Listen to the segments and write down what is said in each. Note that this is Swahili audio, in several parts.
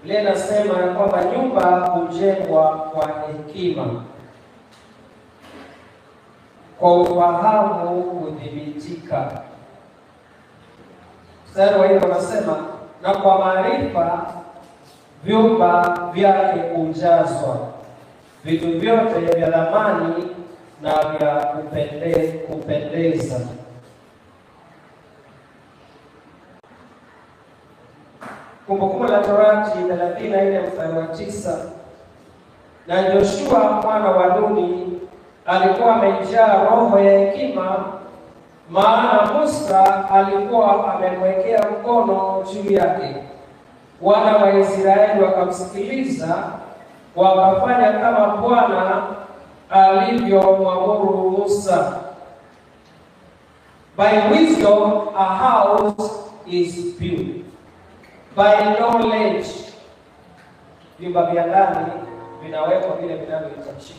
Ile nasema ya kwamba nyumba hujengwa kwa hekima, kwa ufahamu hudhibitika. Mstari wa 4 unasema, na kwa maarifa vyumba vyake hujazwa vitu vyote vya thamani na vya kupendeza. Kumbukumbu la Torati 34 mstari wa 9, na Joshua mwana wa Nuni alikuwa amejaa roho ya hekima, maana Musa alikuwa amemwekea mkono juu yake. Wana wa Israeli wakamsikiliza, wakafanya kama Bwana alivyomwamuru Musa. By wisdom a house is built, by knowledge vyumba vya ndani vinawekwa vile vinavyohitajika.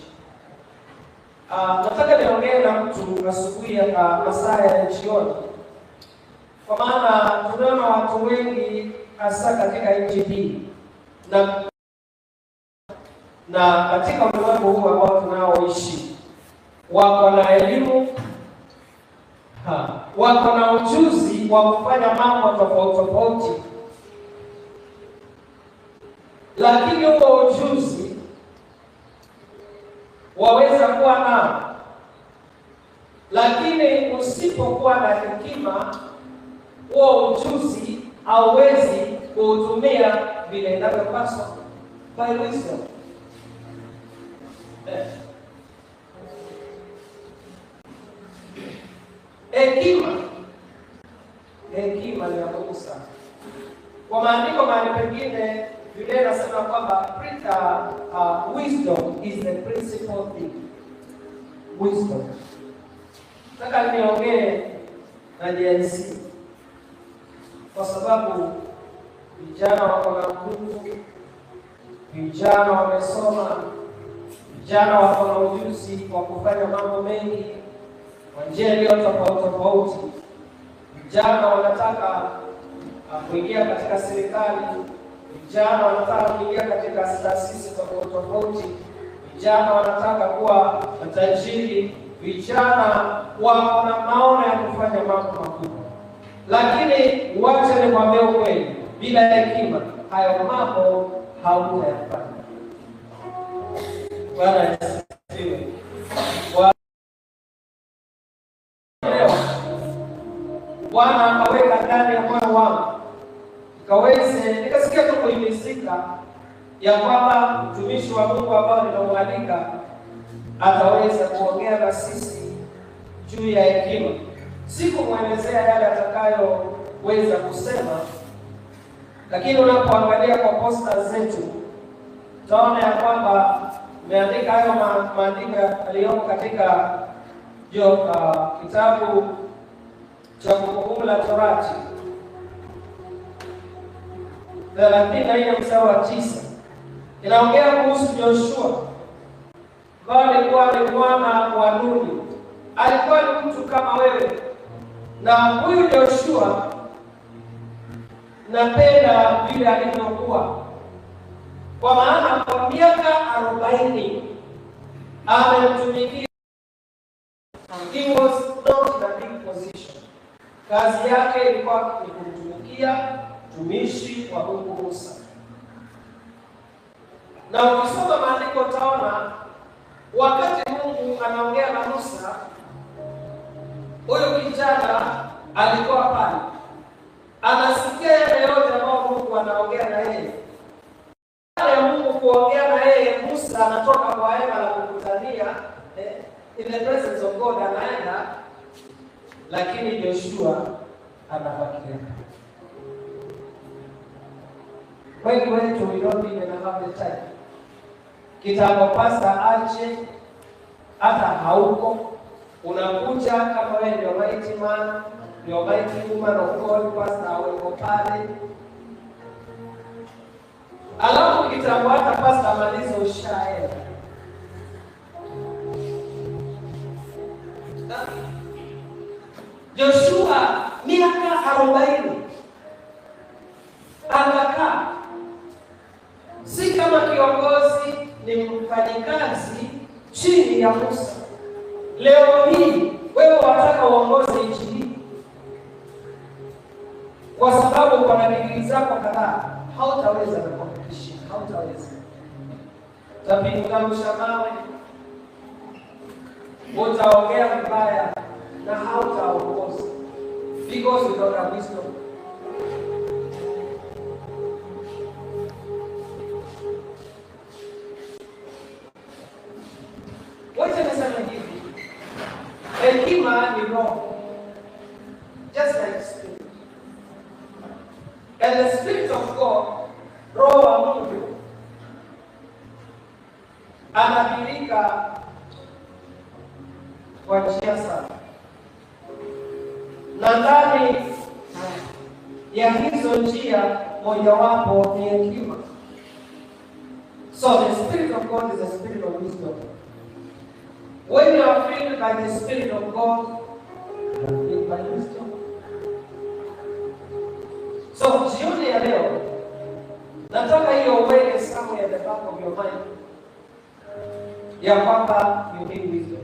Nataka niongee na mtu asubuhi masaa ya jioni, kwa maana tunaona watu wengi hasa katika nchi hii na katika ulimwengu huu ambao tunaoishi, wako na elimu, wako na ujuzi wa kufanya mambo tofauti, lakini huo ujuzi waweza kuwa nao, lakini usipokuwa na hekima, huo ujuzi hauwezi kuutumia vile inavyopaswa. By wisdom. Hekima ni ya muhimu sana. Kwa maandiko mahali pengine Biblia inasema kwamba wisdom is the principal thing. Wisdom. Nataka niongee na jinsi, kwa sababu vijana wako na nguvu, vijana wamesoma, vijana wako na ujuzi wa kufanya mambo mengi kwa njia iliyo tofauti. Vijana wanataka kuingia katika serikali, vijana wanataka kuingia katika taasisi tofauti, vijana wanataka kuwa matajiri, vijana wako na maono ya kufanya mambo makubwa. Lakini wacha nikwambie ukweli, bila hekima hayo mambo hautayafanya. Bwana asifiwe. Bwana akaweka ndani ya moyo wangu nikasikia tu kuhimizika ya kwamba mtumishi wa Mungu ambao ninamwalika ataweza kuongea na sisi juu ya hekima. Sikumwelezea yale atakayoweza kusema, lakini unapoangalia kwa posta zetu utaona ya kwamba umeandika hayo maandiko yaliyomo katika kitabu cha Kumbukumbu la Torati 34 mstari wa 9. Inaongea kuhusu Joshua ambaye alikuwa ni mwana wa Nuni. Alikuwa ni mtu kama wewe, na huyu Joshua napenda vile alivyokuwa, kwa maana kwa miaka 40 amemtumikia. He was not in a big position. Kazi yake ilikuwa ni kumtumikia mtumishi wa Mungu Musa. Na ukisoma maandiko utaona wakati Mungu anaongea na Musa, huyo kijana alikuwa pale, anasikia yale yote ambayo Mungu anaongea na yeye. Baada ya Mungu kuongea na yeye, Musa anatoka kwa hema la kukutania, in the presence of God anaenda, lakini Joshua anabakia. Wengi wetu we don't even have the time. Kitambo pasta ache, hata hauko, unakuja kama wewe ndio mighty man, ndio mighty woman of God, pasta hauko pale. Alafu kitambo hata pasta amalize ushaenda. Joshua miaka 40 anakaa, wafanyikazi chini ya Musa. Leo hii wewe wataka uongoze nchi hii kwa sababu kwa digrii zako kadhaa, hautaweza na competition, hautaweza. Utapinga mawe, utaongea vibaya na hautaongoza because you don't have wisdom. Wacha niseme hivi, hekima ni roho, just like spirit. And the Spirit of God, roho wa Mungu anabadilika kwa njia sana, na ndani ya hizo njia mojawapo ni hekima. So the Spirit of God is a spirit of wisdom. When you are filled by the Spirit of God, you are filled by wisdom. So jioni ya leo nataka hiyo uweke somewhere at the back of your mind ya kwamba you need wisdom.